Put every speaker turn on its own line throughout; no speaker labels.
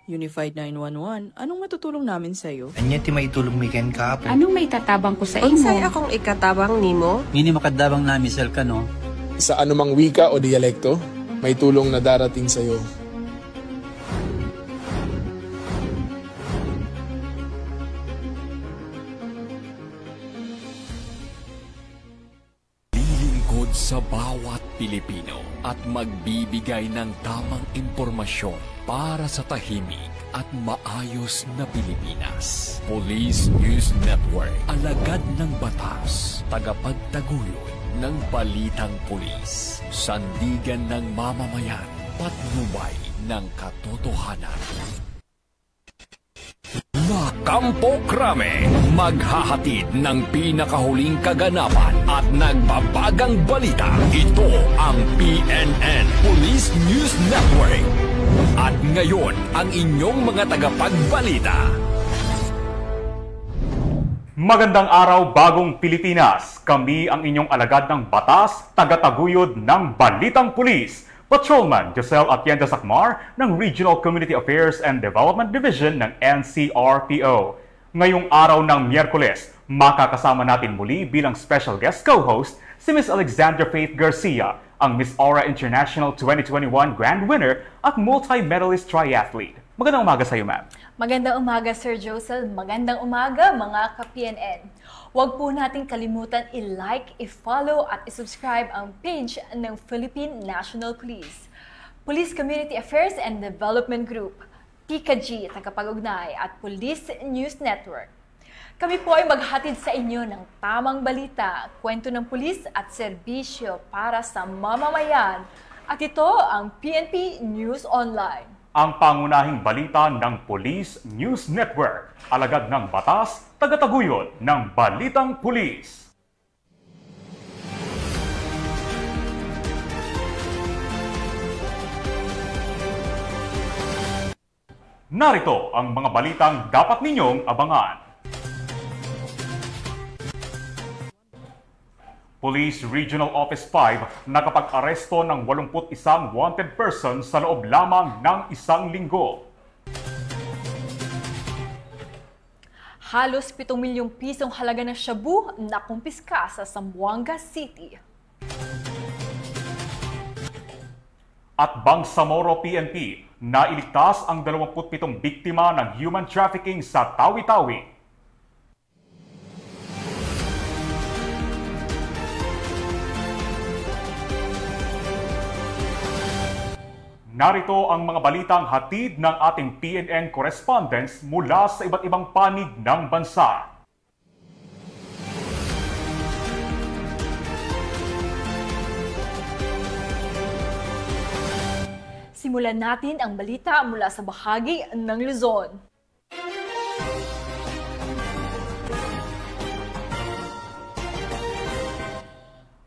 Unified 911, anong matutulong namin sa'yo?
Anya ti maitulong mi ken ka.
Anong may tatabang ko sa imo?
Unsay akong ikatabang nimo?
Ngini makadabang nami sel ka no.
Sa anumang wika o dialekto, may tulong na darating sa iyo.
Lilingkod sa bawat Pilipino at magbibigay ng tamang impormasyon para sa tahimik at maayos na Pilipinas. Police News Network, alagad ng batas, tagapagtaguyod ng balitang pulis, sandigan ng mamamayan, patnubay ng katotohanan. Kampo Krame, maghahatid ng pinakahuling kaganapan at nagbabagang balita. Ito ang PNN Police News Network. At ngayon, ang inyong mga tagapagbalita.
Magandang araw, bagong Pilipinas. Kami ang inyong alagad ng batas, tagataguyod ng Balitang Pulis. Patrolman Josel Atienda Sacmar ng Regional Community Affairs and Development Division ng NCRPO. Ngayong araw ng Miyerkules, makakasama natin muli bilang special guest co-host si Ms. Alexandra Faith Garcia, ang Miss Aura International 2021 Grand Winner at multi-medalist triathlete. Magandang umaga sa iyo, ma'am.
Magandang umaga, Sir Josel. Magandang umaga, mga ka-PNN. Huwag po nating kalimutan i-like, i-follow at i-subscribe ang page ng Philippine National Police, Police Community Affairs and Development Group, PCAG, tagapag-ugnay at Police News Network. Kami po ay maghatid sa inyo ng tamang balita, kwento ng pulis at serbisyo para sa mamamayan. At ito ang PNP News Online.
Ang pangunahing balita ng Police News Network, alagad ng batas, tagataguyod ng Balitang Pulis. Narito ang mga balitang dapat ninyong abangan. Police Regional Office 5 nakapag-aresto ng 81 wanted person sa loob lamang ng isang linggo.
Halos 7 milyong pisong halaga ng shabu na kumpiska sa Zamboanga City.
At Bangsamoro PNP, nailigtas ang 27 biktima ng human trafficking sa Tawi-Tawi. Narito ang mga balitang hatid ng ating PNN correspondents mula sa iba't ibang panig ng bansa.
Simulan natin ang balita mula sa bahagi ng Luzon.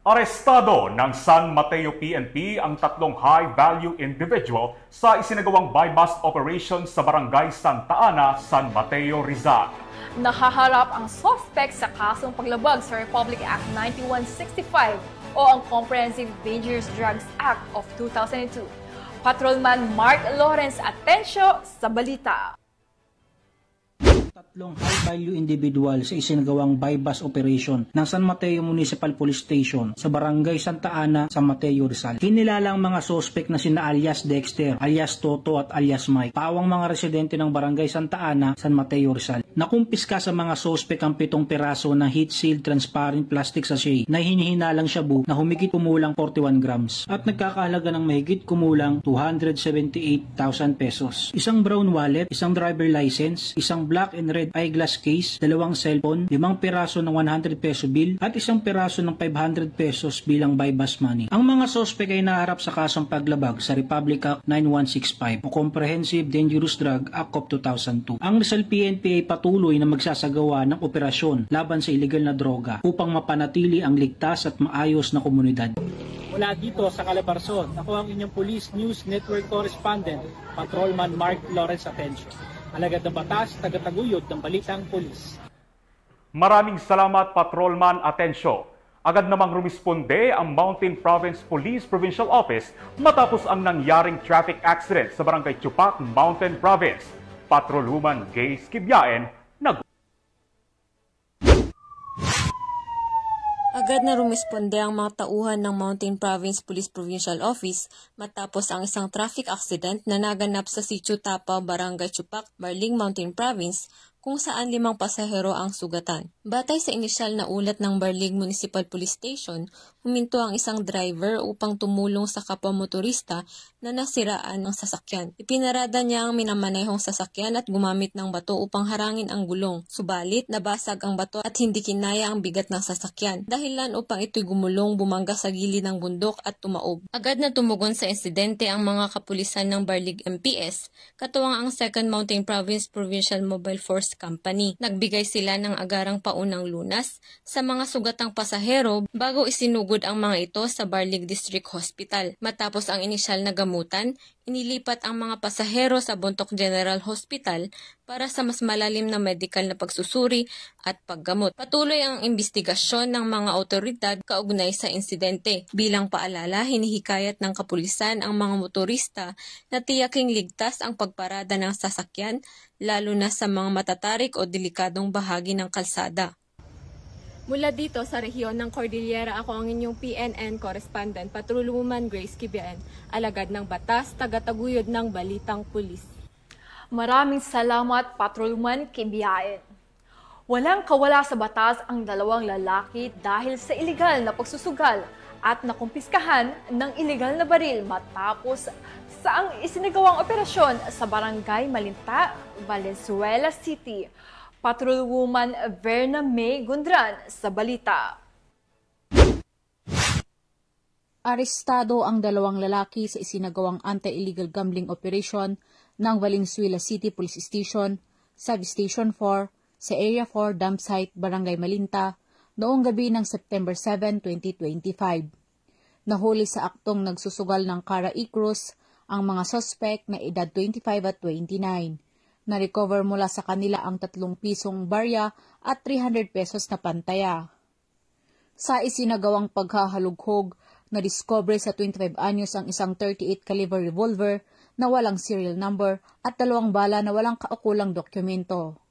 Arestado ng San Mateo PNP ang 3 high-value individual sa isinagawang buy-bust operation sa Barangay Santa Ana, San Mateo, Rizal.
Nahaharap ang suspect sa kasong paglabag sa Republic Act 9165 o ang Comprehensive Dangerous Drugs Act of 2002. Patrolman Mark Lawrence Atencio sa balita.
3 high-value individual sa isinagawang buy-bust operation ng San Mateo Municipal Police Station sa Barangay Santa Ana, San Mateo, Rizal. Kinilala ang mga suspect na sina alias Dexter, alias Toto at alias Mike, pawang mga residente ng Barangay Santa Ana, San Mateo, Rizal. Nakumpiska sa mga suspect ang 7 piraso ng heat-sealed transparent plastic sachet na hinihinalang shabu na humigit kumulang 41 grams at nagkakahalaga ng mahigit kumulang 278,000 pesos. Isang brown wallet, isang driver license, isang black and red eyeglass case, 2 cellphone, 5 piraso ng 100 peso bill at 1 piraso ng 500 pesos bilang buy-bust money. Ang mga suspect ay naharap sa kasong paglabag sa Republic Act 9165 o Comprehensive Dangerous Drug Act of 2002. Ang Rizal PNP ay patuloy na magsasagawa ng operasyon laban sa illegal na droga upang mapanatili ang ligtas at maayos na komunidad. Mula dito sa Calabarzon, ako ang inyong Police News Network Correspondent, Patrolman Mark Lawrence Atencio. Alagad ng batas, tagataguyod ng Balitang Pulis.
Maraming salamat, Patrolman Atencio. Agad namang rumisponde ang Mountain Province Police Provincial Office matapos ang nangyaring traffic accident sa Barangay Chupac, Mountain Province. Patrolwoman Gays Kibyaen
Agad na rumisponde ang mga tauhan ng Mountain Province Police Provincial Office matapos ang isang traffic accident na naganap sa Sitio Tapa, Barangay Chupac, Marling Mountain Province, kung saan 5 pasahero ang sugatan. Batay sa inisyal na ulat ng Barling Municipal Police Station, huminto ang isang driver upang tumulong sa kapwa motorista na nasiraan ng sasakyan. Ipinarada niya ang minamanehong sasakyan at gumamit ng bato upang harangin ang gulong. Subalit, nabasag ang bato at hindi kinaya ang bigat ng sasakyan. Dahilan upang ito'y gumulong, bumangga sa gilid ng bundok at tumaob. Agad na tumugon sa insidente ang mga kapulisan ng Barling MPS, katuwang ang 2nd Mountain Province Provincial Mobile Force Company. Nagbigay sila ng agarang paunang lunas sa mga sugatang pasahero bago isinugod ang mga ito sa Barling District Hospital. Matapos ang inisyal na gamutan, inilipat ang mga pasahero sa Bontoc General Hospital para sa mas malalim na medical na pagsusuri at paggamot. Patuloy ang investigasyon ng mga otoridad kaugnay sa insidente. Bilang paalala, hinihikayat ng kapulisan ang mga motorista na tiyaking ligtas ang pagparada ng sasakyan, lalo na sa mga matatarik o delikadong bahagi ng kalsada.
Mula dito sa rehiyon ng Cordillera, ako ang inyong PNN correspondent, Patrolwoman Grace Kibyaen, alagad ng batas, tagataguyod ng Balitang Pulis.
Maraming salamat, Patrolwoman Kibyaen. Walang kawala sa batas ang 2 lalaki dahil sa ilegal na pagsusugal at nakumpiskahan ng ilegal na baril matapos sa ang isinagawang operasyon sa Barangay Malinta, Valenzuela City. Patrolwoman Verna May Gundran sa balita.
Arestado ang 2 lalaki sa isinagawang anti-illegal gambling operation ng Valenzuela City Police Station, Substation 4, sa Area 4 Dump Site, Barangay Malinta, noong gabi ng September 7, 2025. Nahuli sa aktong nagsusugal ng Cara Cruz ang mga suspect na edad 25 at 29. Na-recover mula sa kanila ang 3 pisong barya at 300 pesos na pantaya. Sa isinagawang paghahalughog, na-discover sa 25 anyos ang isang 38 caliber revolver na walang serial number at 2 bala na walang kaukulang dokumento.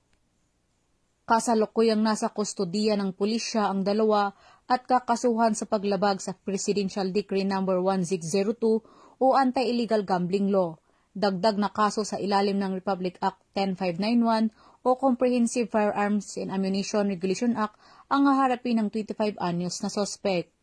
Kasalukuyang nasa kustodiya ng pulisya ang 2 at kakasuhan sa paglabag sa Presidential Decree No. 1602 o Anti-Illegal Gambling Law. Dagdag na kaso sa ilalim ng Republic Act 10591 o Comprehensive Firearms and Ammunition Regulation Act ang haharapin ng 25 anyos na sospek.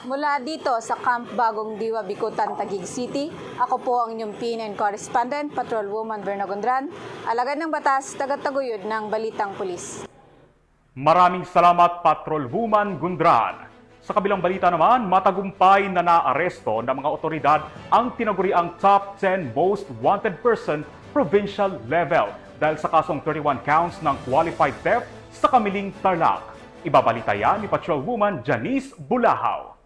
Mula dito sa Camp Bagong Diwa, Bicutan, Taguig City, ako po ang inyong PNN correspondent, Patrolwoman Verna Gundran, alagad ng batas, tagataguyod ng Balitang Pulis.
Maraming salamat, Patrolwoman Gundran. Sa kabilang balita naman, matagumpay na naaresto ng mga otoridad ang tinaguriang top 10 most wanted person provincial level dahil sa kasong 31 counts ng qualified theft sa Kamiling, Tarlac. Ibabalita yan ni Patrolwoman Janice Bulahaw.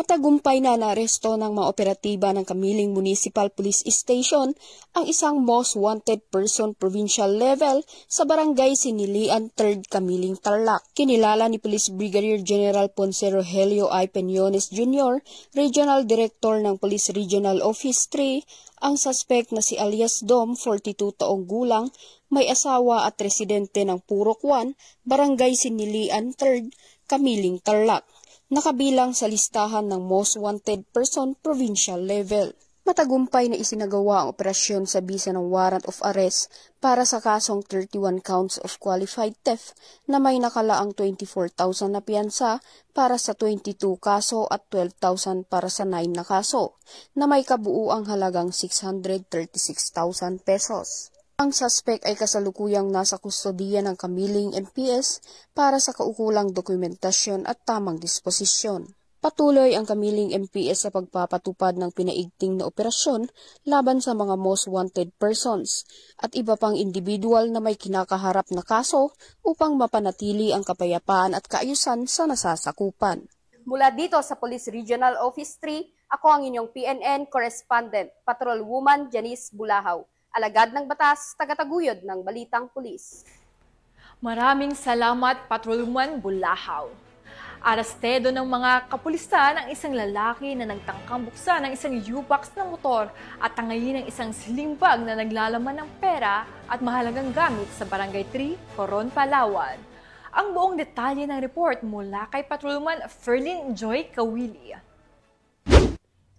Matagumpay na naaresto ng mga operatiba ng Kamiling Municipal Police Station ang isang most wanted person provincial level sa Barangay Sinilian 3rd Kamiling, Tarlac. Kinilala ni Police Brigadier General Ponce Rogelio I. Peñones Jr., Regional Director ng Police Regional Office 3, ang suspect na si alias Dom, 42 taong gulang, may asawa at residente ng Purok 1, Barangay Sinilian 3rd, Kamiling, Tarlac. Nakabilang sa listahan ng most wanted person provincial level. Matagumpay na isinagawa ang operasyon sa bisa ng warrant of arrest para sa kasong 31 counts of qualified theft na may nakalaang 24,000 na piyansa para sa 22 kaso at 12,000 para sa 9 na kaso na may kabuuang halagang 636,000 pesos. Ang suspect ay kasalukuyang nasa kustodiya ng Kamiling MPS para sa kaukulang dokumentasyon at tamang disposisyon. Patuloy ang Kamiling MPS sa pagpapatupad ng pinaigting na operasyon laban sa mga most wanted persons at iba pang individual na may kinakaharap na kaso upang mapanatili ang kapayapaan at kaayusan sa nasasakupan.
Mula dito sa Police Regional Office 3, ako ang inyong PNN correspondent, Patrolwoman Janice Bulahaw. Alagad ng batas, tagataguyod ng Balitang Pulis.
Maraming salamat, Patrolwoman Bulahaw. Arestedo ng mga kapulisan ang isang lalaki na nagtangkang buksan ng isang U-box ng motor at tangayin ng isang sling bag na naglalaman ng pera at mahalagang gamit sa Barangay 3, Coron, Palawan. Ang buong detalye ng report mula kay Patrolwoman Ferlyn Joy Kawili.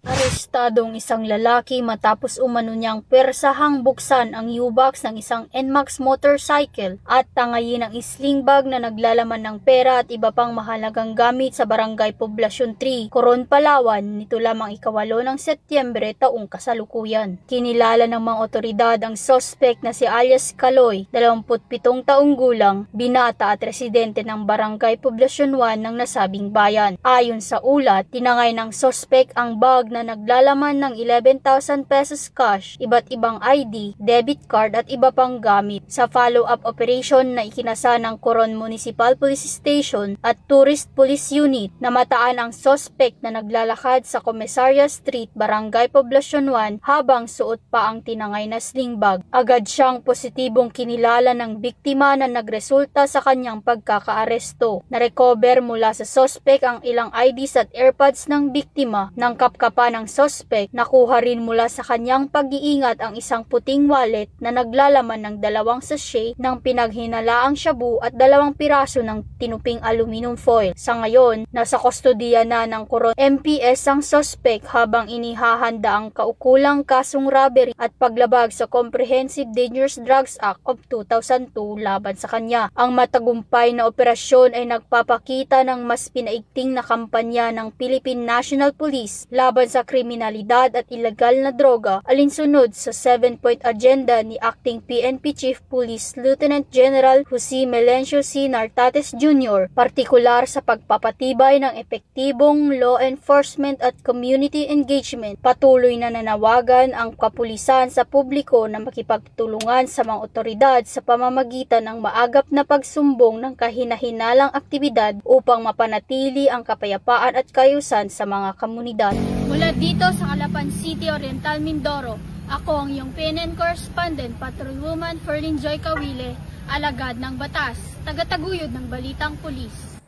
Arestadong isang lalaki matapos umano niyang pwersahang buksan ang U-box ng isang NMAX motorcycle at tangayin ang sling bag na naglalaman ng pera at iba pang mahalagang gamit sa Barangay Poblacion 3, Coron, Palawan nito lamang 8 ng Setyembre taong kasalukuyan. Kinilala ng mga otoridad ang suspect na si alias Kaloy, 27 taong gulang, binata at residente ng Barangay Poblacion 1 ng nasabing bayan. Ayon sa ulat, tinangay ng suspect ang bag na naglalaman ng 11,000 pesos cash, iba't ibang ID, debit card at iba pang gamit. Sa follow-up operation na ikinasa ng Coron Municipal Police Station at Tourist Police Unit, namataan ang suspect na naglalakad sa Comisaria Street, Barangay Poblacion 1 habang suot pa ang tinangay na sling bag. Agad siyang positibong kinilala ng biktima na nagresulta sa kanyang pagkakaaresto. Narecover mula sa suspect ang ilang IDs at AirPods ng biktima. Ng kapkapan ng suspect, nakuha rin mula sa kanyang pag-iingat ang isang puting wallet na naglalaman ng 2 sachet ng pinaghinalaang shabu at 2 piraso ng tinuping aluminum foil. Sa ngayon, nasa kustodiya na ng Coron MPS ang suspect habang inihahanda ang kaukulang kasong robbery at paglabag sa Comprehensive Dangerous Drugs Act of 2002 laban sa kanya. Ang matagumpay na operasyon ay nagpapakita ng mas pinaigting na kampanya ng Philippine National Police laban sa kriminalidad at ilegal na droga, alinsunod sa 7-point agenda ni Acting PNP Chief Police Lieutenant General Jose Melencio C. Nartates Jr., partikular sa pagpapatibay ng epektibong law enforcement at community engagement. Patuloy na nanawagan ang kapulisan sa publiko na makipagtulungan sa mga otoridad sa pamamagitan ng maagap na pagsumbong ng kahina-hinalang aktibidad upang mapanatili ang kapayapaan at kaayusan sa mga komunidad.
Mula dito sa Calapan City, Oriental, Mindoro, ako ang iyong PNN correspondent, Patrolwoman Ferlyn Joy Kawili, alagad ng batas, tagataguyod ng balitang pulis.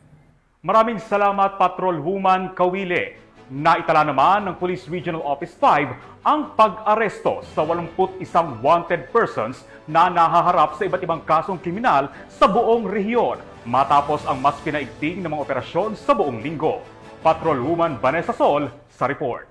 Maraming salamat, Patrolwoman Kawili. Naitala naman ng Police Regional Office 5 ang pag-aresto sa 81 wanted persons na nahaharap sa iba't ibang kasong kriminal sa buong rehiyon matapos ang mas pinaigting na mga operasyon sa buong linggo. Patrolwoman Vanessa Sol sa report.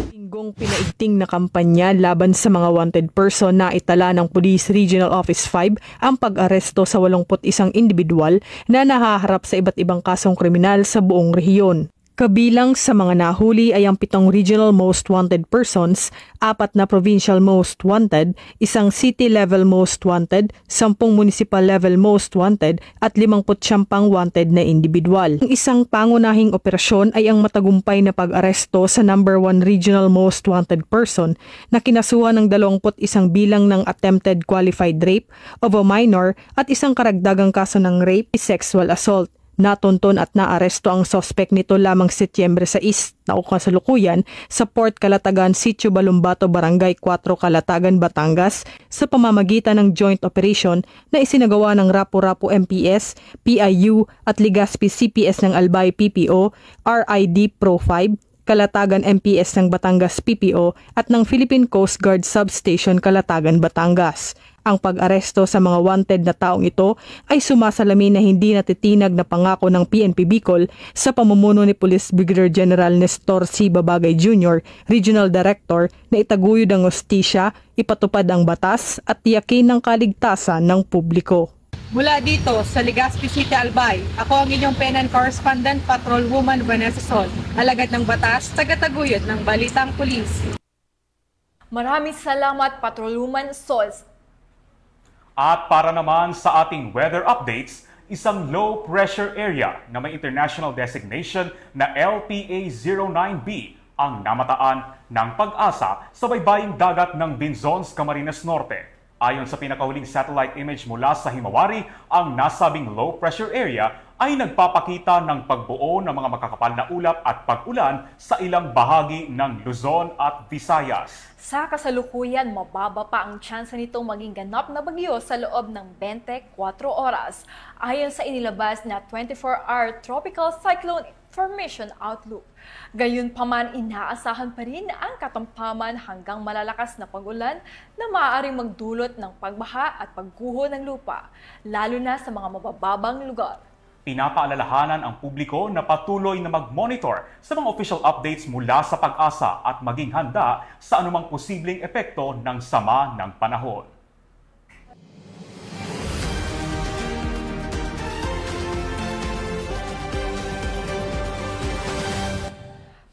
Linggong pinaigting na kampanya laban sa mga wanted person na itala ng Police Regional Office 5 ang pag-aresto sa 81 individual na nahaharap sa iba't ibang kasong kriminal sa buong rehiyon. Kabilang sa mga nahuli ay ang 7 regional most wanted persons, 4 na provincial most wanted, 1 city level most wanted, 10 municipal level most wanted at 59 wanted na individual. Ang isang pangunahing operasyon ay ang matagumpay na pag-aresto sa number 1 regional most wanted person na kinasuhan ng 21 bilang ng attempted qualified rape of a minor at isang karagdagang kaso ng rape, sexual assault. Natunton at naaresto ang suspect nito lamang Setyembre 6 na kasalukuyan sa Port Calatagan, Sitio Balumbato, Barangay 4, Calatagan, Batangas sa pamamagitan ng joint operation na isinagawa ng Rapu-Rapu MPS, PIU at Legazpi CPS ng Albay PPO, RID Pro 5, Calatagan MPS ng Batangas PPO at ng Philippine Coast Guard Substation Calatagan, Batangas. Ang pag-aresto sa mga wanted na taong ito ay sumasalamin na hindi natitinag na pangako ng PNP Bicol sa pamumuno ni Police Brigadier General Nestor C. Babagay Jr., Regional Director, na itaguyod ang hustisya, ipatupad ang batas at tiyakin ng kaligtasan ng publiko.
Mula dito sa Legazpi City, Albay, ako ang inyong PNN correspondent, Patrolwoman Vanessa Sol, alagad ng batas, tagataguyod ng balitang pulis.
Maraming salamat, Patrolwoman Sol.
At para naman sa ating weather updates, isang low pressure area na may international designation na LPA-09B ang namataan ng Pag-asa sa baybaying dagat ng Binzones, Camarines Norte. Ayon sa pinakahuling satellite image mula sa Himawari, ang nasabing low pressure area ay nagpapakita ng pagbuo ng mga makakapal na ulap at pag-ulan sa ilang bahagi ng Luzon at Visayas.
Sa kasalukuyan, mababa pa ang tsansa nitong maging ganap na bagyo sa loob ng 24 oras. Ayon sa inilabas na 24-hour Tropical Cyclone Formation Outlook. Gayunpaman, inaasahan pa rin ang katamtaman hanggang malalakas na pag-ulan na maaaring magdulot ng pagbaha at pagguho ng lupa, lalo na sa mga mabababang lugar.
Pinapaalalahanan ang publiko na patuloy na mag-monitor sa mga official updates mula sa Pag-asa at maging handa sa anumang posibleng epekto ng sama ng panahon.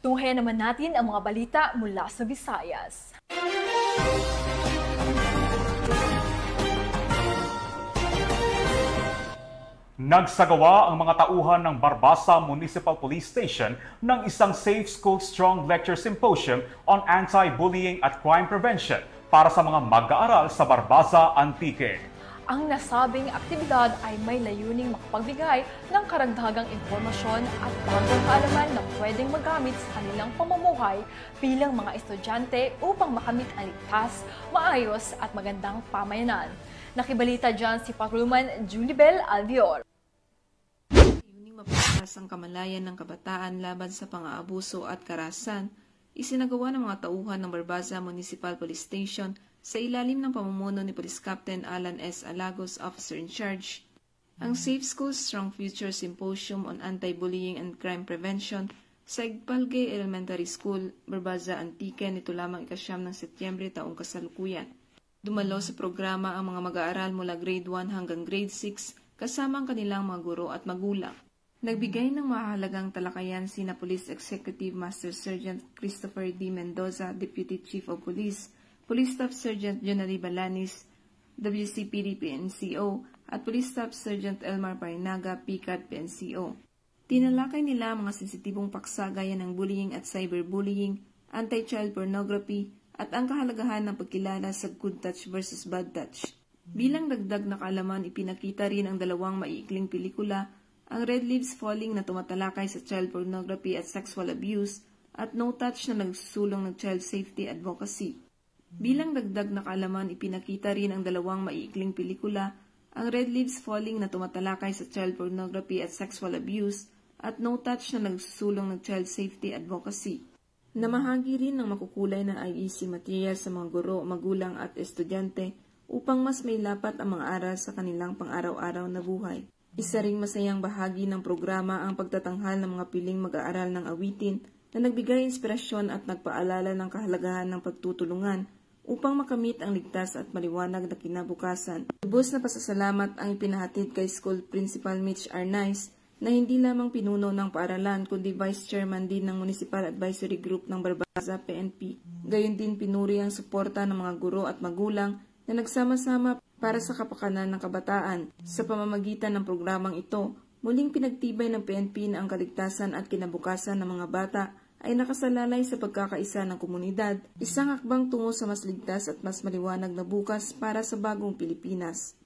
Tunghayan naman natin ang mga balita mula sa Visayas.
Nagsagawa ang mga tauhan ng Barbasa Municipal Police Station ng isang Safe School Strong Lecture Symposium on Anti-Bullying at Crime Prevention para sa mga mag-aaral sa Barbasa Antique.
Ang nasabing aktibidad ay may layuning makapagbigay ng karagdagang impormasyon at bagong kaalaman na pwedeng magamit sa kanilang pamumuhay bilang mga estudyante upang makamit ang ligtas, maayos at magandang pamayanan. Nakibalita dyan si Patrolwoman Julibel Albior.
Mapagtas ang kamalayan ng kabataan laban sa pang-aabuso at karahasan, isinagawa ng mga tauhan ng Barbasa Municipal Police Station sa ilalim ng pamumuno ni Police Captain Alan S. Alagos, Officer in Charge. Ang Safe Schools Strong Future Symposium on Anti-Bullying and Crime Prevention sa Igpalgay Elementary School, Barbasa Antique nito lamang ika-9 ng Setyembre taong kasalukuyan. Dumalo sa programa ang mga mag-aaral mula grade 1 hanggang grade 6 kasama ang kanilang mga guro at magulang. Nagbigay ng mahalagang talakayan sina Police Executive Master Sergeant Christopher D. Mendoza, Deputy Chief of Police, Police Staff Sergeant Jonary Balanis, WCPD PNCO, at Police Staff Sergeant Elmar Parinaga, PCAD PNCO. Tinalakay nila ang mga sensitibong paksa gaya ng bullying at cyberbullying, anti-child pornography, at ang kahalagahan ng pagkilala sa good touch versus bad touch. Bilang dagdag na kaalaman, ipinakita rin ang dalawang maiikling pelikula, ang Red Leaves Falling na tumatalakay sa child pornography at sexual abuse, at No Touch na nagsusulong ng child safety advocacy. Bilang dagdag na kaalaman, ipinakita rin ang dalawang maiikling pelikula, ang Red Leaves Falling na tumatalakay sa child pornography at sexual abuse, at No Touch na nagsusulong ng child safety advocacy. Namahagi rin ng makukulay na IEC material sa mga guro, magulang at estudyante upang mas may lapat ang mga aral sa kanilang pang-araw-araw na buhay. Isa ring masayang bahagi ng programa ang pagtatanghal ng mga piling mag-aaral ng awitin na nagbigay inspirasyon at nagpaalala ng kahalagahan ng pagtutulungan upang makamit ang ligtas at maliwanag na kinabukasan. Lubos na pasasalamat ang ipinahatid kay School Principal Mitch Arnaiz na hindi lamang pinuno ng paaralan kundi Vice Chairman din ng Municipal Advisory Group ng Barbasa PNP. Gayon din pinuri ang suporta ng mga guro at magulang na nagsama-sama para sa kapakanan ng kabataan. Sa pamamagitan ng programang ito, muling pinagtibay ng PNP na ang kaligtasan at kinabukasan ng mga bata ay nakasalalay sa pagkakaisa ng komunidad, isang hakbang tungo sa mas ligtas at mas maliwanag na bukas para sa bagong Pilipinas.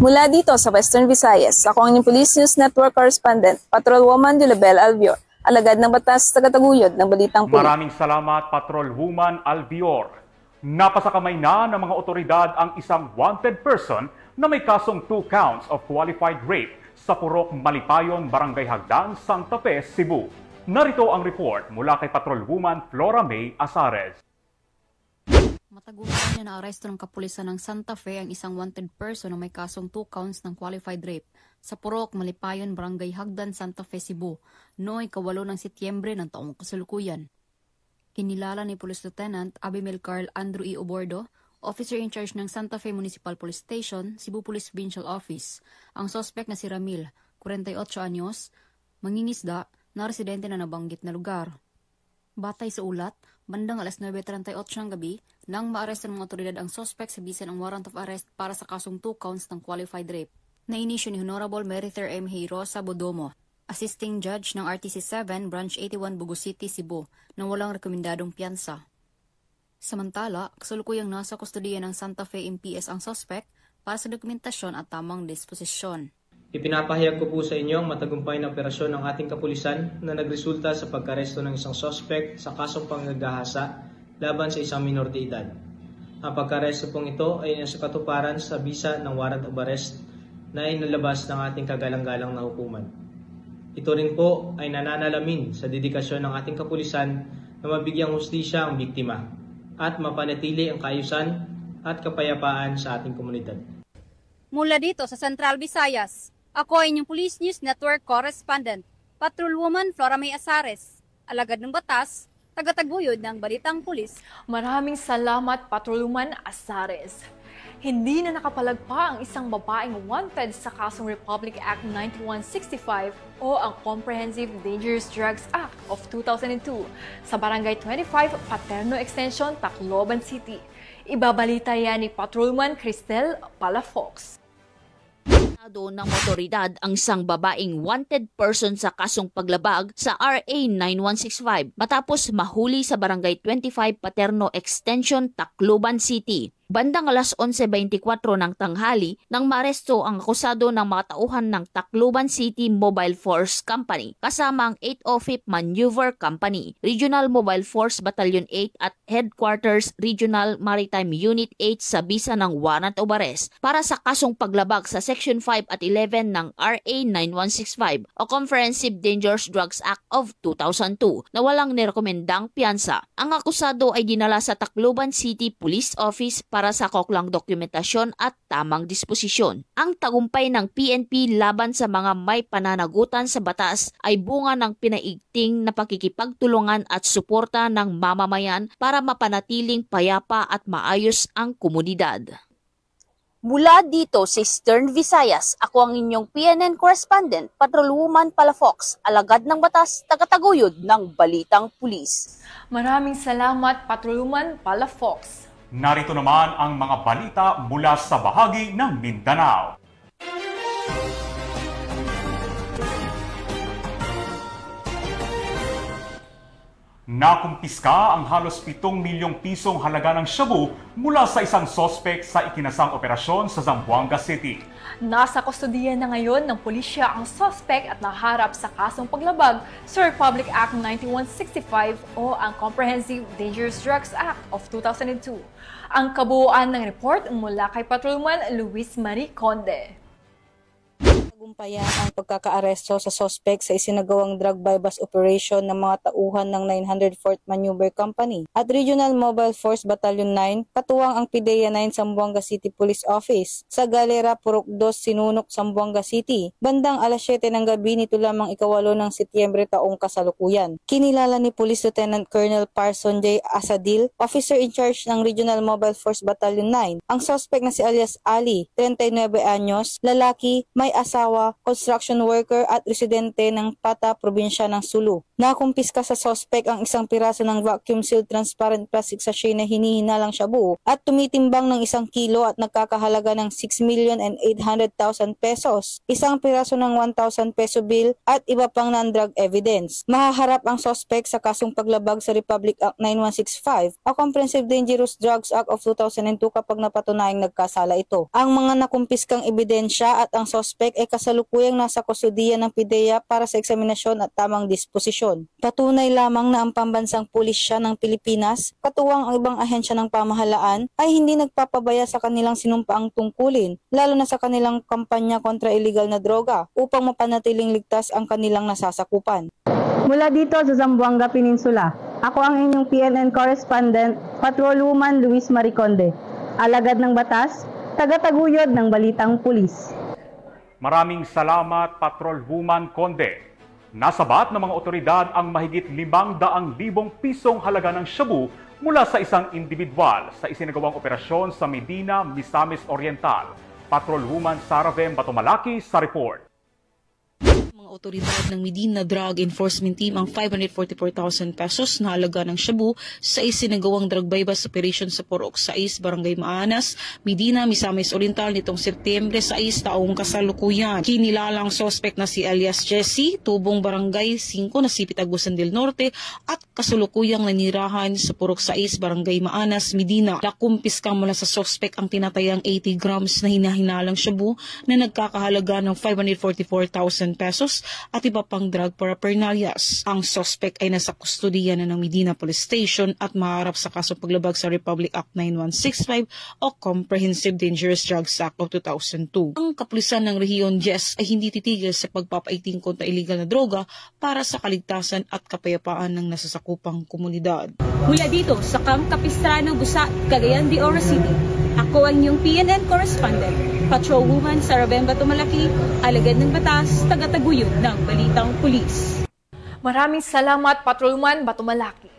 Mula dito sa Western Visayas, ako ang inyong Police News Network Correspondent, Patrolwoman Julibel Albior, alagad ng batas tagataguyod ng Balitang Pulis.
Maraming salamat, Patrolwoman Albior. Napasakamay na ng mga otoridad ang isang wanted person na may kasong 2 counts of qualified rape sa Purok Malipayon, Barangay Hagdan, Santa Fe, Cebu. Narito ang report mula kay Patrolwoman Flora May Azares.
Matagumpay na naaresto ng kapulisan ng Santa Fe ang isang wanted person na may kasong 2 counts ng qualified rape sa Purok Malipayon, Barangay Hagdan, Santa Fe, Cebu noong 8 ng Setyembre ng taong kasalukuyan. Kinilala ni Police Lieutenant Abimel Carl Andrew E. Obordo, Officer in Charge ng Santa Fe Municipal Police Station, Cebu Police Provincial Office, ang suspect na si Ramil, 48 anyos, mangingisda, na residente na nabanggit na lugar. Batay sa ulat, bandang alas 9:38 ng gabi, nang maaresto ng mga otoridad ang suspect sa bisan ng warrant of arrest para sa kasong 2 counts ng qualified rape, na inisyo ni Honorable Meriter M. Rosa Bodomo, Assisting Judge ng RTC 7, Branch 81, Bugo City, Cebu, na walang rekomendadong piyansa. Samantala, kasalukuyang nasa kustodiya ng Santa Fe MPS ang suspect para sa dokumentasyon at tamang disposisyon.
Ipinapahayag ko po sa inyo ang matagumpay na operasyon ng ating kapulisan na nagresulta sa pagkaresto ng isang sospek sa kasong panggagahasa laban sa isang minor de edad. Ang pagkaresto pong ito ay nasa katuparan sa bisa ng warrant of arrest na inilabas ng ating kagalang-galang na hukuman. Ito rin po ay nananalamin sa dedikasyon ng ating kapulisan na mabigyang hustisya ang biktima at mapanatili ang kaayusan at kapayapaan sa ating komunidad.
Mula dito sa Central Visayas, ako ay inyong Police News Network Correspondent, Patrolwoman Flora May Azares, alagad ng batas, tagataguyod ng Balitang Pulis.
Maraming salamat, Patrolwoman Azares. Hindi na nakapalagpa ang isang babaeng wanted sa kasong Republic Act 9165 o ang Comprehensive Dangerous Drugs Act of 2002 sa Barangay 25, Paterno Extension, Tacloban City. Ibabalita yan ni Patrolman Cristel Palafox.
Ng motoridad ang isang babaeng wanted person sa kasong paglabag sa RA 9165 matapos mahuli sa Barangay 25 Paterno Extension, Tacloban City. Bandang alas 11:24 ng tanghali nang maaresto ang akusado ng mga tauhan ng Tacloban City Mobile Force Company kasama ang 805th Maneuver Company, Regional Mobile Force Battalion 8 at Headquarters Regional Maritime Unit 8 sa bisa ng warrant of arrest para sa kasong paglabag sa Section 5 at 11 ng RA 9165 o Comprehensive Dangerous Drugs Act of 2002 na walang nirekomendang piyansa. Ang akusado ay dinala sa Tacloban City Police Office para sa koklang dokumentasyon at tamang disposisyon. Ang tagumpay ng PNP laban sa mga may pananagutan sa batas ay bunga ng pinaigting na pakikipagtulungan at suporta ng mamamayan para mapanatiling payapa at maayos ang komunidad. Mula dito sa Eastern Visayas, ako ang inyong PNN Correspondent, Patrolwoman Palafox, alagad ng batas, tagataguyod ng Balitang Pulis.
Maraming salamat, Patrolwoman Palafox.
Narito naman ang mga balita mula sa bahagi ng Mindanao. Nakumpiska ang halos 7 milyong pisong halaga ng shabu mula sa isang sospek sa ikinasang operasyon sa Zamboanga City.
Nasa kustodiya na ngayon ng pulisya ang sospek at naharap sa kasong paglabag sa Republic Act 9165 o ang Comprehensive Dangerous Drugs Act of 2002. Ang kabuuan ng report mula kay Patrolman Luis Marie Conde.
Tagumpayan ang pagkakaaresto sa sospek sa isinagawang drug bypass operation ng mga tauhan ng 904th Maneuver Company at Regional Mobile Force Battalion 9, katuwang ang PIDEA 9 Zamboanga City Police Office sa Galera Purok 2, Sinunok, Zamboanga City. Bandang alas 7 ng gabi nito lamang 8 ng Setyembre taong kasalukuyan. Kinilala ni Police Lieutenant Colonel Parson J. Asadil, Officer in Charge ng Regional Mobile Force Battalion 9, ang sospek na si alias Ali, 39 anyos, lalaki, may asawa, construction worker at residente ng Pata, probinsya ng Sulu. Nakumpiska sa sospek ang isang piraso ng vacuum-sealed transparent plastic sachet na hinihinalang shabu at tumitimbang ng 1 kilo at nagkakahalaga ng 6,800,000 pesos, isang piraso ng 1,000 peso bill at iba pang non-drug evidence. Mahaharap ang sospek sa kasong paglabag sa Republic Act 9165 o Comprehensive Dangerous Drugs Act of 2002 kapag napatunayang nagkasala ito. Ang mga nakumpiskang ebidensya at ang sospek ay kasalukuyang nasa kustodiya ng PIDEA para sa eksaminasyon at tamang disposisyon. Patunay lamang na ang pambansang pulisya ng Pilipinas, katuwang ang ibang ahensya ng pamahalaan, ay hindi nagpapabaya sa kanilang sinumpaang tungkulin, lalo na sa kanilang kampanya kontra illegal na droga, upang mapanatiling ligtas ang kanilang nasasakupan.
Mula dito sa Zamboanga Peninsula, ako ang inyong PNN Correspondent, Patrolwoman Luis Marie Conde, alagad ng batas, tagataguyod ng Balitang Pulis.
Maraming salamat, Patrolwoman Conde. Nasabat ng mga otoridad ang mahigit 500,000 pisong halaga ng shabu mula sa isang individual sa isinagawang operasyon sa Medina, Misamis Oriental. Patrolwoman Saravem Batomalaki sa report.
Mga
otoridad ng Medina Drug Enforcement Team ang 544,000 pesos na halaga ng shabu sa isinagawang drug bypass operation sa Purok 6, Barangay Maanas, Medina, Misamis Oriental nitong Setyembre 6 taong kasalukuyan. Kinilalang suspect na si alias Jesse, tubong Barangay 5 na si Pitagusan del Norte at kasulukuyang nanirahan sa Purok 6, Barangay Maanas, Medina. Nakumpiska mula sa suspect ang tinatayang 80 grams na hinahinalang shabu na nagkakahalaga ng 544,000 pesos at iba pang drug paraphernalias. Ang suspect ay nasa kustodiya na ng Medina Police Station at maharap sa kasong paglabag sa Republic Act 9165 o Comprehensive Dangerous Drugs Act of 2002. Ang kapulisan ng Rehiyon 10 ay hindi titigil sa pagpapaiting kontra illegal na droga para sa kaligtasan at kapayapaan ng nasasakupang komunidad.
Mula dito sa Camp Capistrano, Busa, Cagayan de Oro City, ako ang inyong PNN correspondent, patrolwoman Sara Bemba Tumalaki, alagad ng batas, tagataguyod ng Balitang Pulis.
Maraming salamat, Patrolman Batumalaki.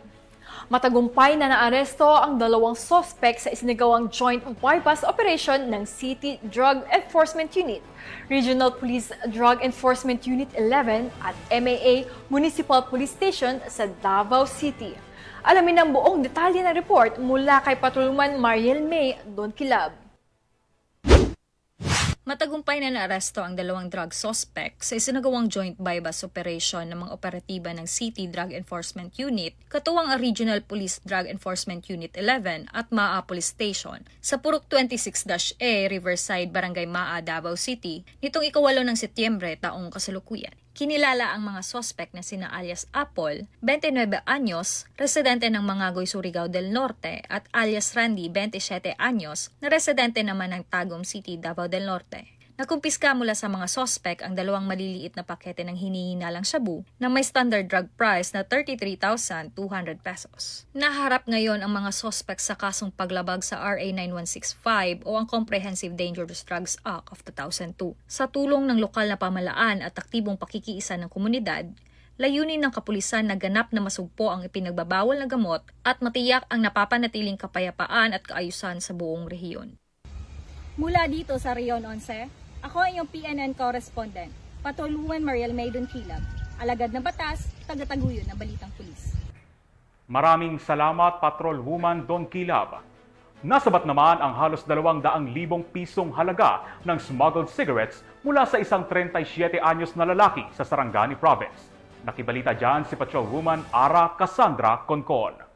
Matagumpay na naaresto ang dalawang suspect sa isinagawang joint bypass operation ng City Drug Enforcement Unit, Regional Police Drug Enforcement Unit 11 at MAA Municipal Police Station sa Davao City. Alamin ang buong detalye ng report mula kay Patrolman Mariel May Donkilab.
Matagumpay na naaresto ang dalawang drug suspect sa isinagawang joint bypass operation ng mga operatiba ng City Drug Enforcement Unit, katuwang ang Regional Police Drug Enforcement Unit 11 at MAA Police Station sa Purok 26-A, Riverside, Barangay Maa, Davao City, nitong 8 ng Setyembre taong kasalukuyan. Kinilala ang mga suspect na sina alias Apple, 29 anyos, residente ng Mangagoy, Surigao del Norte, at alias Randy, 27 anyos, na residente naman ng Tagum City, Davao del Norte. Nakumpiska mula sa mga suspect ang dalawang maliliit na pakete ng hinihinalang shabu na may standard drug price na 33,200 pesos. Naharap ngayon ang mga suspect sa kasong paglabag sa RA 9165 o ang Comprehensive Dangerous Drugs Act of 2002. Sa tulong ng lokal na pamahalaan at aktibong pakikiisa ng komunidad, layunin ng kapulisan na ganap na masugpo ang ipinagbabawal na gamot at matiyak ang napapanatiling kapayapaan at kaayusan sa buong rehiyon.
Mula dito sa Rehiyon 11, ako ang iyong PNN correspondent, Patrolwoman Mariel May Donkilab, alagad ng batas, tagataguyod ng Balitang Pulis.
Maraming salamat, Patrolwoman Donkilab. Nasabat naman ang halos 200,000 pisong halaga ng smuggled cigarettes mula sa isang 37 anyos na lalaki sa Sarangani Province. Nakibalita dyan si Patrolwoman Ara Cassandra Concon.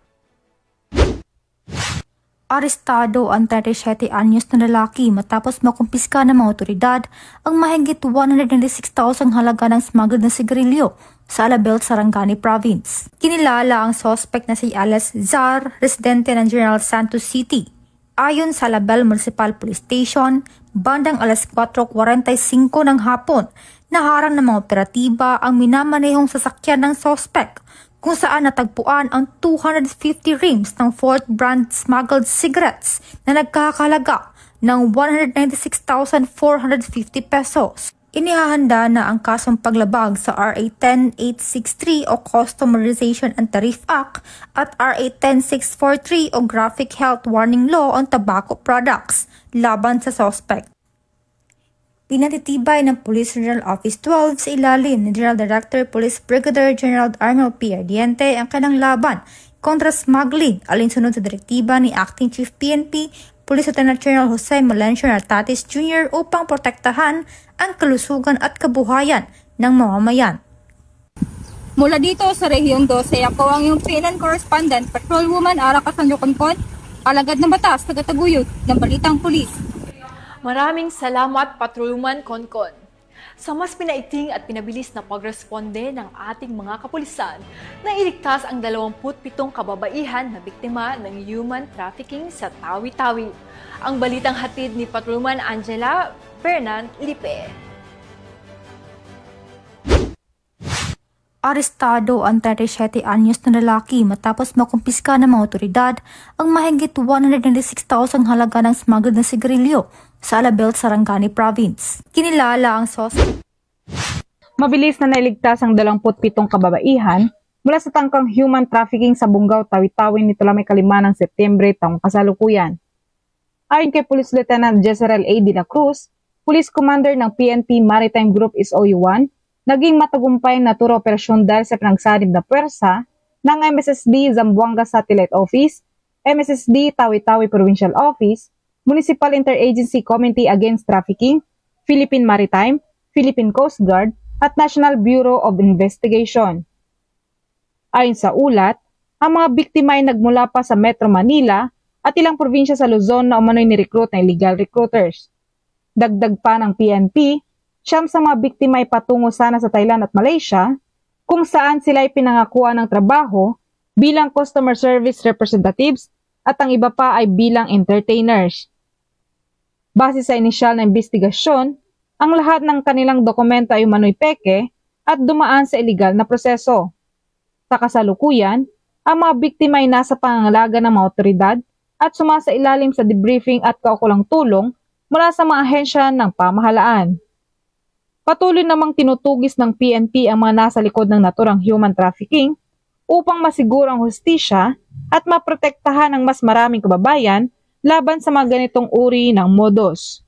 Arestado ang 37 anyos na lalaki matapos makumpiska ng mga otoridad ang mahigit 196,000 halaga ng smuggled na sigarilyo sa Alabel, Sarangani Province. Kinilala ang suspect na si alias Zar, residente ng General Santos City. Ayon sa Alabel Municipal Police Station, bandang alas 4:45 ng hapon, naharang ng mga operatiba ang minamanehong sasakyan ng suspect, kung saan natagpuan ang 250 rims ng Fort brand smuggled cigarettes na nagkakalaga ng 196,450 pesos. Inihahanda na ang kasong paglabag sa RA 10863 o Customerization and Tariff Act at RA 10643 o Graphic Health Warning Law on Tobacco Products laban sa suspect. Pinatitibay ng Police Regional Office 12 sa ilalim ni General Director Police Brigadier General Arnold P. Ardiente ang kanang laban kontra smuggling alinsunod sa direktiba ni Acting Chief PNP Police Lieutenant General Jose Melencio Nartatis Jr. upang protektahan ang kalusugan at kabuhayan ng mamamayan.
Mula dito sa Rehiyon 12, ako ang iyong PNN correspondent, Patrolwoman Ara Cassandra Concon, alagad ng batas, tagataguyod ng Balitang Pulis.
Maraming salamat, Patrolwoman Concon. Sa mas pinaiting at pinabilis na pagresponde ng ating mga kapulisan, nailigtas ang 27 kababaihan na biktima ng human trafficking sa Tawi-Tawi. Ang balitang hatid ni Patrolwoman Angela Fernan Lipe.
Arestado ang 37 anyos na lalaki matapos makumpiska ng mga otoridad ang mahigit 196,000 halaga ng smuggled na sigarilyo sa Alabel, Sarangani Province. Kinilala ang suspect.
Mabilis na nailigtas ang 27 kababaihan mula sa tangkang human trafficking sa Bungaw, Tawi-Tawi nito lamang 5 ng Setyembre taong kasalukuyan. Ayon kay Police Lieutenant Jezreel A. De La Cruz, Police Commander ng PNP Maritime Group SOU 1, naging matagumpay na tour operasyon dahil sa pinagsanib na pwersa ng MSSD Zamboanga Satellite Office, MSSD Tawi-Tawi Provincial Office, Municipal Interagency Committee Against Trafficking, Philippine Maritime, Philippine Coast Guard, at National Bureau of Investigation. Ayon sa ulat, ang mga biktima ay nagmula pa sa Metro Manila at ilang probinsya sa Luzon na umano'y ni-recruit ng illegal recruiters. Dagdag pa ng PNP, 9 sa mga biktima ay patungo sana sa Thailand at Malaysia, kung saan sila ay pinangakuan ng trabaho bilang customer service representatives at ang iba pa ay bilang entertainers. Base sa inisyal na investigasyon, ang lahat ng kanilang dokumento ay umano'y peke at dumaan sa iligal na proseso. Sa kasalukuyan, ang mga biktima ay nasa pangangalaga ng mga otoridad at sumasailalim sa debriefing at kaukulang tulong mula sa mga ahensya ng pamahalaan. Patuloy namang tinutugis ng PNP ang mga nasa likod ng naturang human trafficking upang masiguro ang hustisya at maprotektahan ng mas maraming kababayan laban sa mga ganitong uri ng modus.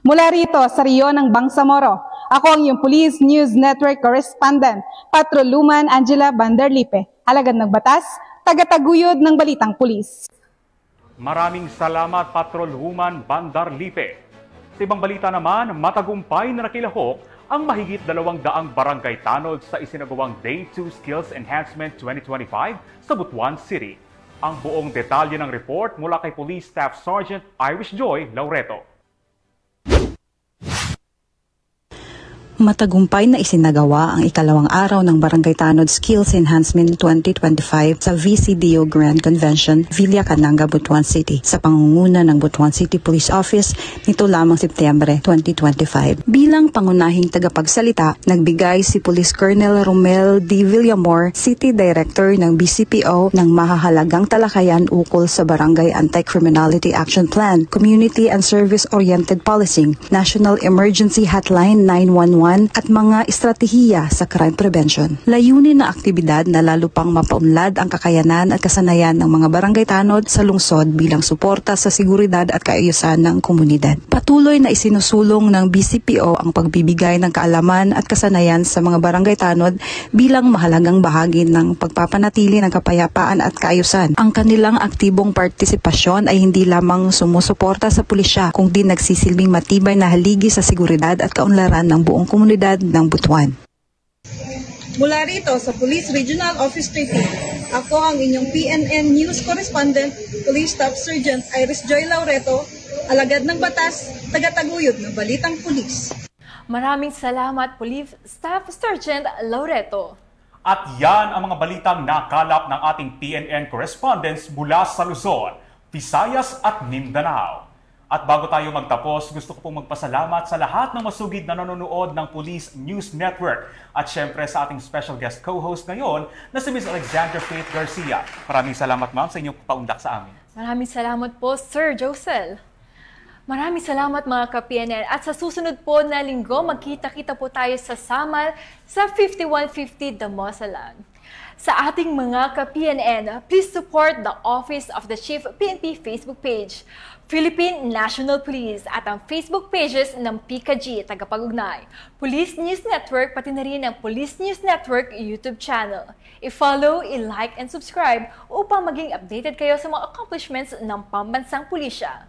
Mula rito sa Rio ng Bangsamoro, ako ang iyong Police News Network Correspondent, Patrolwoman Angela Banderlipe, alagad ng batas, tagataguyod ng balitang pulis.
Maraming salamat, Patrolwoman Banderlipe. Sa ibang balita naman, matagumpay na nakilahok ang mahigit 200 barangay tanod sa isinagawang Day 2 Skills Enhancement 2025 sa Butuan City. Ang buong detalye ng report mula kay Police Staff Sergeant Irish Joy Laureto.
Matagumpay na isinagawa ang ikalawang araw ng Barangay Tanod Skills Enhancement 2025 sa VCDO Grand Convention, Villa Cananga, Butuan City sa pangunguna ng Butuan City Police Office nito lamang Setyembre 2025. Bilang pangunahing tagapagsalita, nagbigay si Police Colonel Romel D. Villamor, City Director ng BCPO, ng mahahalagang talakayan ukol sa Barangay Anti-Criminality Action Plan, Community and Service-Oriented Policing, National Emergency Hotline 911 at mga estratehiya sa crime prevention. Layunin na aktibidad na lalo pang mapaunlad ang kakayanan at kasanayan ng mga barangay tanod sa lungsod bilang suporta sa seguridad at kaayusan ng komunidad. Patuloy na isinusulong ng BCPO ang pagbibigay ng kaalaman at kasanayan sa mga barangay tanod bilang mahalagang bahagi ng pagpapanatili ng kapayapaan at kaayusan. Ang kanilang aktibong partisipasyon ay hindi lamang sumusuporta sa pulisya, kundi nagsisilbing matibay na haligi sa seguridad at kaunlaran ng buong komunidad ng Butuan.
Mula rito sa Police Regional Office 13, ako ang inyong PNN News Correspondent, Police Staff Sergeant Irish Joy Laureto, alagad ng batas, tagataguyod ng balitang pulis.
Maraming salamat, Police Staff Sergeant Laureto.
At yan ang mga balitang nakalap ng ating PNN correspondents mula sa Luzon, Visayas at Mindanao. At bago tayo magtapos, gusto ko pong magpasalamat sa lahat ng masugid na nanonood ng Police News Network at syempre sa ating special guest co-host ngayon na si Ms. Alexandra Faith Garcia. Maraming salamat, ma'am, sa inyong paundak sa amin.
Maraming salamat po, Sir Josel. Maraming salamat mga ka-PNN at sa susunod po na linggo, magkita-kita po tayo sa Samal sa 5150 Damosalan. Sa ating mga ka-PNN, please support the Office of the Chief PNP Facebook page, Philippine National Police at ang Facebook pages ng PKG, Tagapag-ugnay, Police News Network, pati na rin ang Police News Network YouTube channel. I-follow, i-like, and subscribe upang maging updated kayo sa mga accomplishments ng pambansang pulisya.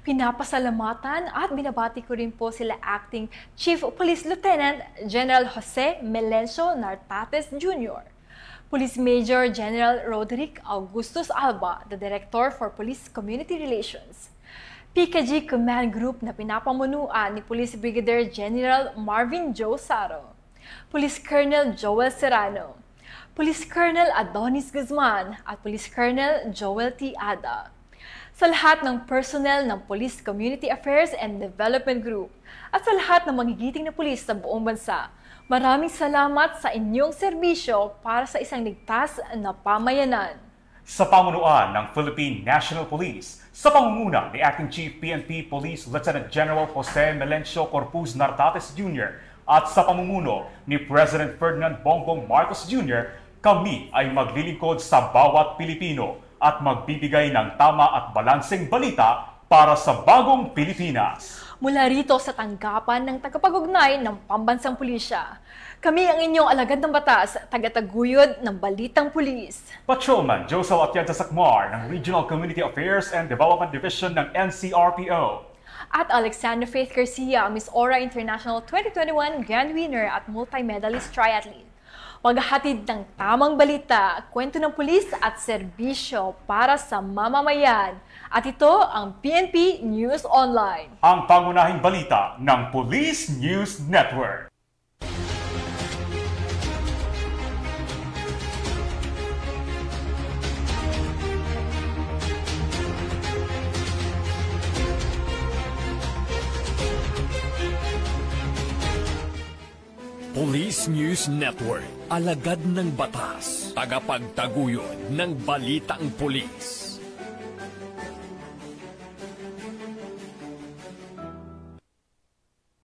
Pinapasalamatan at binabati ko rin po sila Acting Chief Police Lieutenant General Jose Melencio Nartates Jr., Police Major General Roderick Augustus Alba, the Director for Police Community Relations, PKG Command Group na pinapamunuan ni Police Brigadier General Marvin Joe Saro, Police Colonel Joel Serrano, Police Colonel Adonis Guzman at Police Colonel Joel T. Ada. Sa lahat ng personnel ng Police Community Affairs and Development Group at sa lahat ng magigiting na pulis sa buong bansa, maraming salamat sa inyong serbisyo para sa isang ligtas na pamayanan.
Sa pamunuan ng Philippine National Police, sa pangunguna ni Acting Chief PNP Police Lieutenant General Jose Melencio Corpus Nartates Jr. at sa pamumuno ni President Ferdinand Bongbong Marcos Jr., kami ay maglilingkod sa bawat Pilipino at magbibigay ng tama at balanseng balita para sa bagong Pilipinas.
Mula rito sa tanggapan ng tagapag-ugnay ng Pambansang Pulisya, kami ang inyong alagad ng batas, tagataguyod ng Balitang Pulis.
Patrolman Josel Atienza Sacmar ng Regional Community Affairs and Development Division ng NCRPO.
At Alexandra Faith Garcia, Miss Aura International 2021 Grand Winner at Multi-Medalist Triathlete. Maghahatid ng tamang balita, kwento ng pulis at serbisyo para sa mamamayan. At ito ang PNP News Online.
Ang pangunahing balita ng Police News Network.
Police News Network, alagad ng batas, tagapagtaguyod ng balitang pulis.